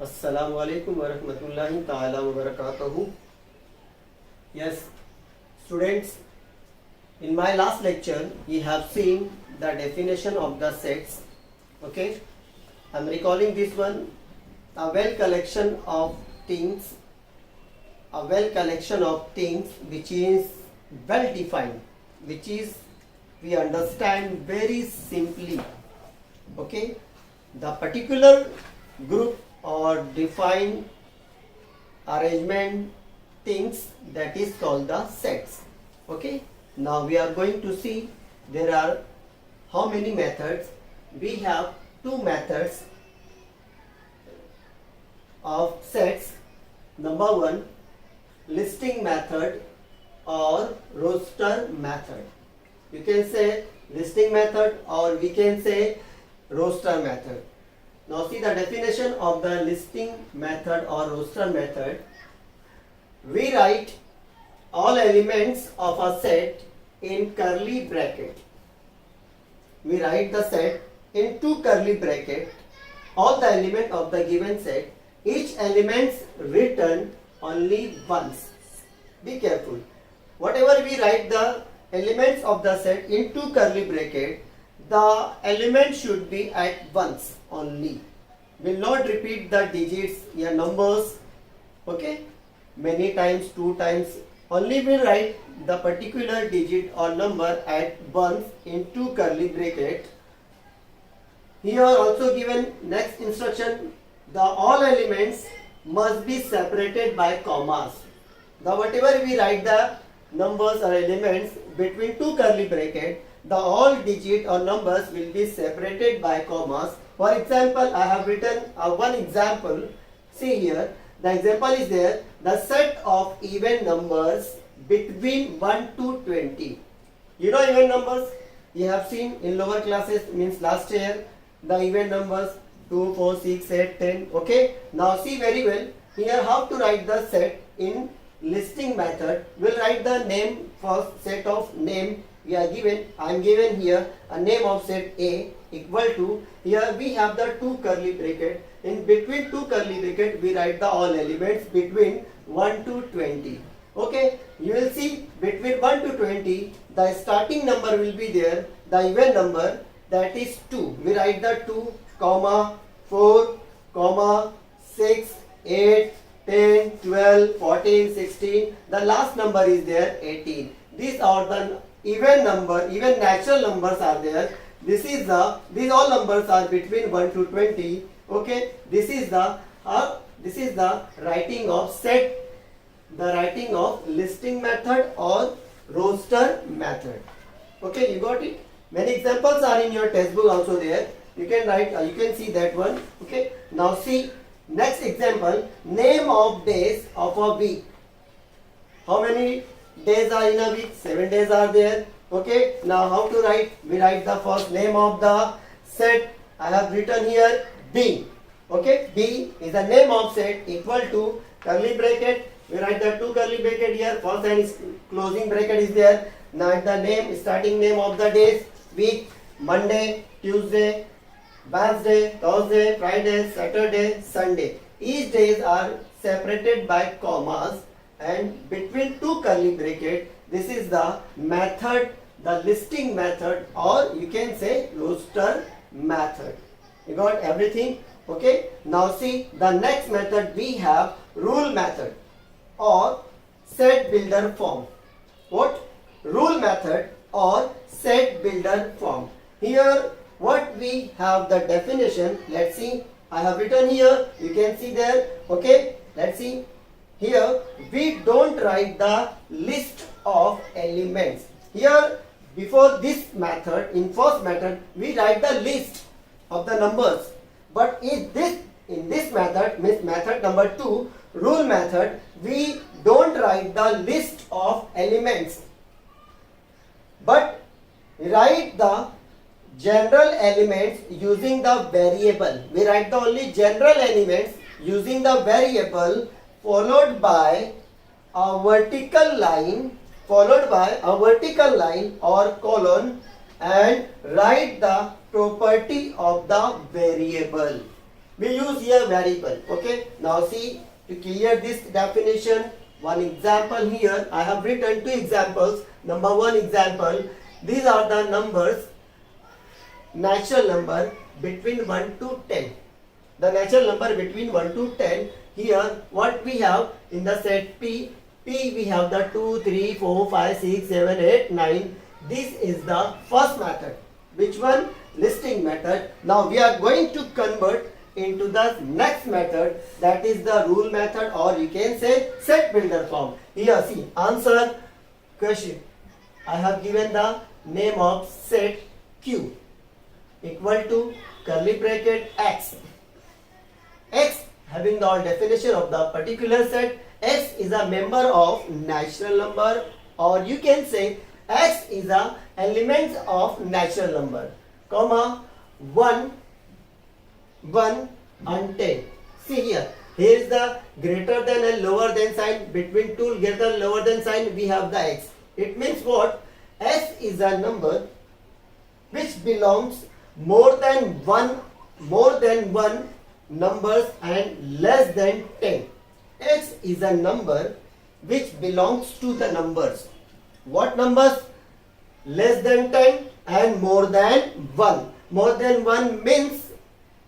Assalamu alaikum wa rahmatullahi ta'ala wa barakatuhu. Yes, students, in my last lecture, we have seen the definition of the sets. Okay, I am recalling this one. A well collection of things, which is well defined, which is we understand very simply. Okay, the particular group or defined arrangement things that is called the sets. Okay, now we are going to see there are how many methods. We have two methods of sets. Number one, listing method or roster method. You can say listing method or we can say roster method. Now see the definition of the listing method or roster method. We write all elements of a set in curly bracket. We write the set in two curly bracket. All the element of the given set. Each element written only once. Be careful. Whatever we write the elements of the set in two curly bracket, the element should be at once only. Will not repeat the digits or numbers. Okay, many times, two times. Only will write the particular digit or number at once in two curly bracket. Here also given next instruction. The all elements must be separated by commas. The whatever we write the numbers or elements between two curly bracket, the all digit or numbers will be separated by commas. For example, I have written one example. See here, the example is there. The set of even numbers between 1 to 20. You know even numbers? You have seen in lower classes, means last year, the even numbers 2, 4, 6, 8, 10. Okay. Now see very well. Here how to write the set in listing method. We'll write the name first, set of name. We are given, I am given here a name of set A equal to, here we have the two curly bracket. In between two curly bracket we write the all elements between 1 to 20. Okay, you will see between 1 to 20 the starting number will be there, the even number, that is 2. We write the 2, comma, 4, comma, 6, 8, 10, 12, 14, 16. The last number is there 18. These are the even number, even natural numbers are there. These all numbers are between 1 to 20. Okay, this is the writing of set, the writing of listing method or roster method. Okay, you got it. Many examples are in your textbook also there. You can write, you can see that one. Okay, now see next example, name of days of a week. How many days are in a week? 7 days are there. Okay, now how to write? We write the first name of the set. I have written here B. Okay, B is the name of set equal to curly bracket. We write the two curly bracket here. First and closing bracket is there. Now the name, starting name of the days, week, Monday, Tuesday, Wednesday, Thursday, Friday, Saturday, Sunday. Each days are separated by commas. And between two curly bracket, this is the method, the listing method, or you can say roster method. You got everything? Okay. Now see the next method we have rule method or set builder form. What? Rule method or set builder form. Here what we have the definition. Let's see. I have written here. You can see there. Okay. Let's see. Here we don't write the list of elements. Here before this method, in first method we write the list of the numbers. But in this method, means method number 2, rule method, we don't write the list of elements. But write the general elements using the variable. We write the only general elements using the variable followed by a vertical line or colon and write the property of the variable. We use here variable. Okay. Now see, to clear this definition, one example here. I have written two examples. Number one example. These are the numbers, natural number between 1 to 10. The natural number between 1 to 10. Here what we have in the set P. P we have the 2, 3, 4, 5, 6, 7, 8, 9. This is the first method. Which one? Listing method. Now we are going to convert into the next method, that is the rule method, or you can say set builder form. Here see, answer question. I have given the name of set Q equal to curly bracket X. X having the definition of the particular set. X is a member of natural number, or you can say X is a element of natural number, comma 1, 1 and 10. See here, here is the greater than and lower than sign. Between two greater and lower than sign we have the X. It means what? X is a number which belongs more than one numbers and less than 10. X is a number which belongs to the numbers. What numbers? Less than 10 and more than 1. More than 1 means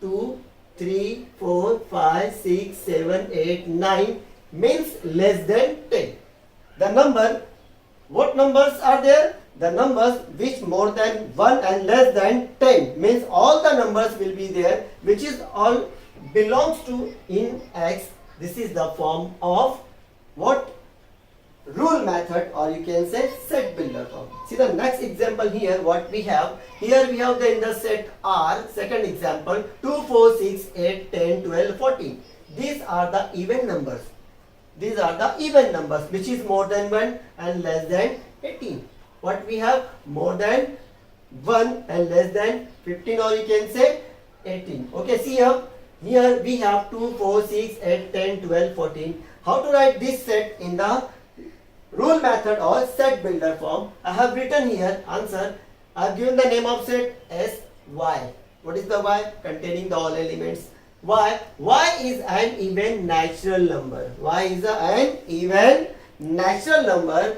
2, 3, 4, 5, 6, 7, 8, 9 means less than 10. The number, what numbers are there? The numbers which more than 1 and less than 10 means all the numbers will be there, which is all belongs to in X. This is the form of what? Rule method, or you can say set builder form. See the next example here, what we have. Here we have the in the set R, second example, 2, 4, 6, 8, 10, 12, 14. These are the even numbers. These are the even numbers which is more than 1 and less than 18. What we have? More than 1 and less than 15, or you can say 18. Okay, see here. Here we have 2, 4, 6, 8, 10, 12, 14. How to write this set in the rule method or set builder form? I have written here answer. I have given the name of set as Y. What is the Y? Containing the all elements. Y. Y is an even natural number. Y is an even natural number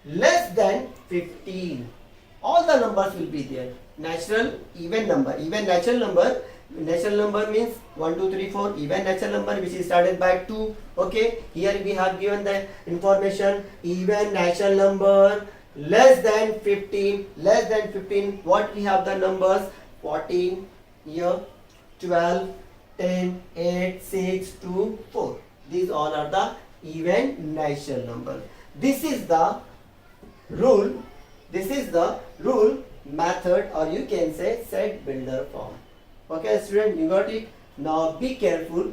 less than 15. All the numbers will be there. Natural even number. Even natural number. Natural number means 1, 2, 3, 4. Even natural number which is started by 2. Okay. Here we have given the information. Even natural number less than 15. Less than 15. What we have the numbers? 14. Here 12, 10, 8, 6, 2, 4. These all are the even natural number. This is the rule. This is the rule method, or you can say set builder form. Okay student, you got it? Now be careful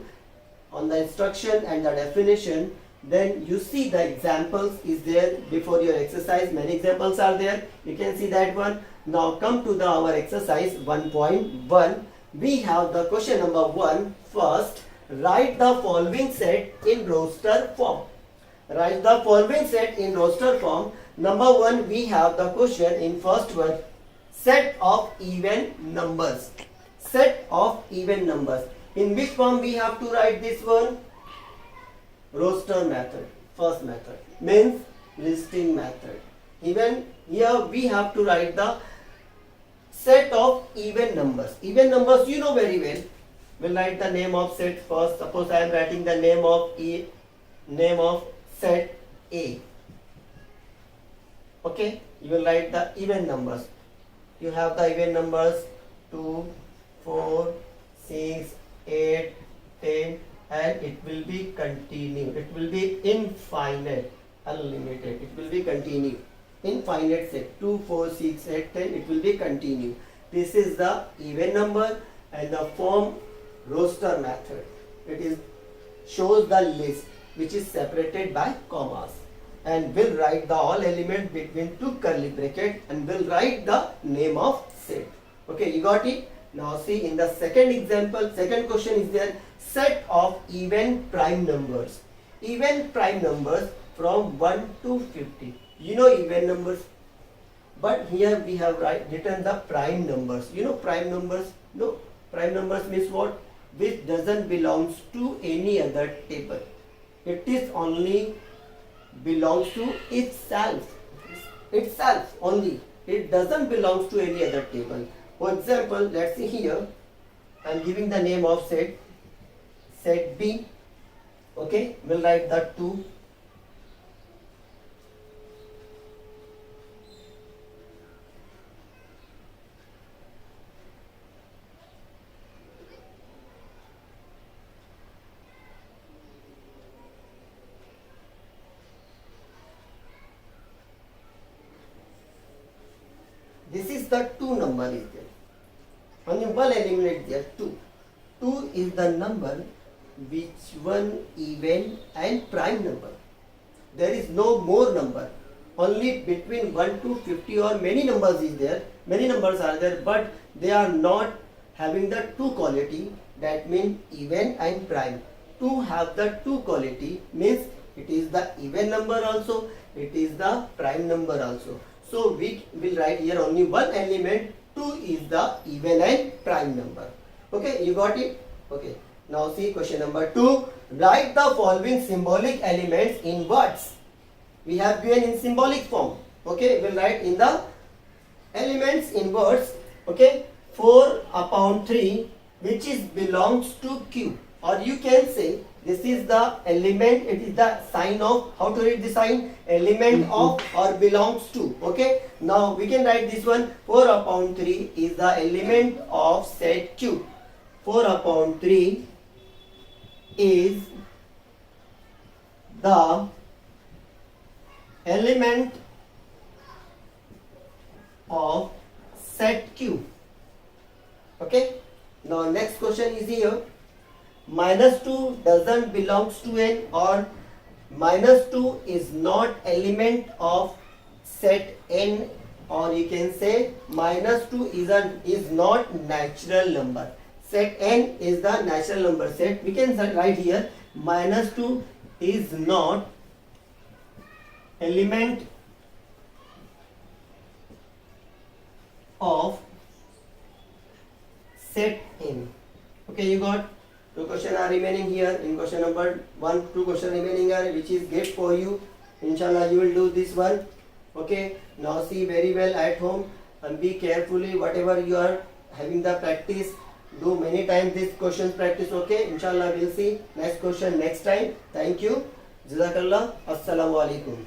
on the instruction and the definition. Then you see the examples is there before your exercise. Many examples are there. You can see that one. Now come to our exercise 1.1. We have the question number 1. First, write the following set in roster form. Write the following set in roster form. Number 1, we have the question in first one. Set of even numbers. Set of even numbers. In which form we have to write this one? Roster method. First method means listing method. Even here we have to write the set of even numbers. Even numbers you know very well. We'll write the name of set first. Suppose I am writing the name of set A. Okay, you will write the even numbers. You have the even numbers 2, 4, 6, 8, 10, and it will be continued. It will be infinite, unlimited. It will be continued. Infinite set 2, 4, 6, 8, 10. It will be continued. This is the even number, and the form roster method. It is shows the list which is separated by commas, and will write the all element between two curly bracket, and will write the name of set. Okay, you got it? Now see in the second example, second question is there, set of even prime numbers. Even prime numbers from 1 to 50. You know even numbers, but here we have written the prime numbers. You know prime numbers? No, Prime numbers means what? Which doesn't belongs to any other table. It is only belongs to itself. Itself only. It doesn't belongs to any other table. For example, let's see here. I am giving the name of set B. Okay, we'll write the 2. This is the 2 number is there. Only one element is there, 2. 2 is the number which one even and prime number. There is no more number. Only between 1 to 50 or many numbers is there. Many numbers are there, but they are not having the 2 quality. That means even and prime. 2 have the 2 quality, means it is the even number also, it is the prime number also. So we will write here only one element. 2 is the even and prime number. Okay, you got it? Okay. Now see question number 2. Write the following symbolic elements in words. We have given in symbolic form. Okay, we'll write in the elements in words. Okay, 4 upon 3, which is belongs to Q, or you can say this is the element. It is the sign of, how to read the sign? Element of or belongs to. Okay, now we can write this one. 4 upon 3 is the element of set Q. 4 upon 3 is the element of set Q. Okay, now next question is here. -2 doesn't belongs to n, or -2 is not element of set n, or you can say -2 is not natural number. Set n is the natural number set. We can write here -2 is not element of set n. Okay, you got 2 questions are remaining here. In question number 1, 2 questions remaining here, which is great for you. Inshallah, you will do this one. Okay, now see very well at home and be carefully whatever you are having the practice. Do many times this questions practice. Okay, inshallah, we'll see next question next time. Thank you. Jazakallah. Assalamu alaikum.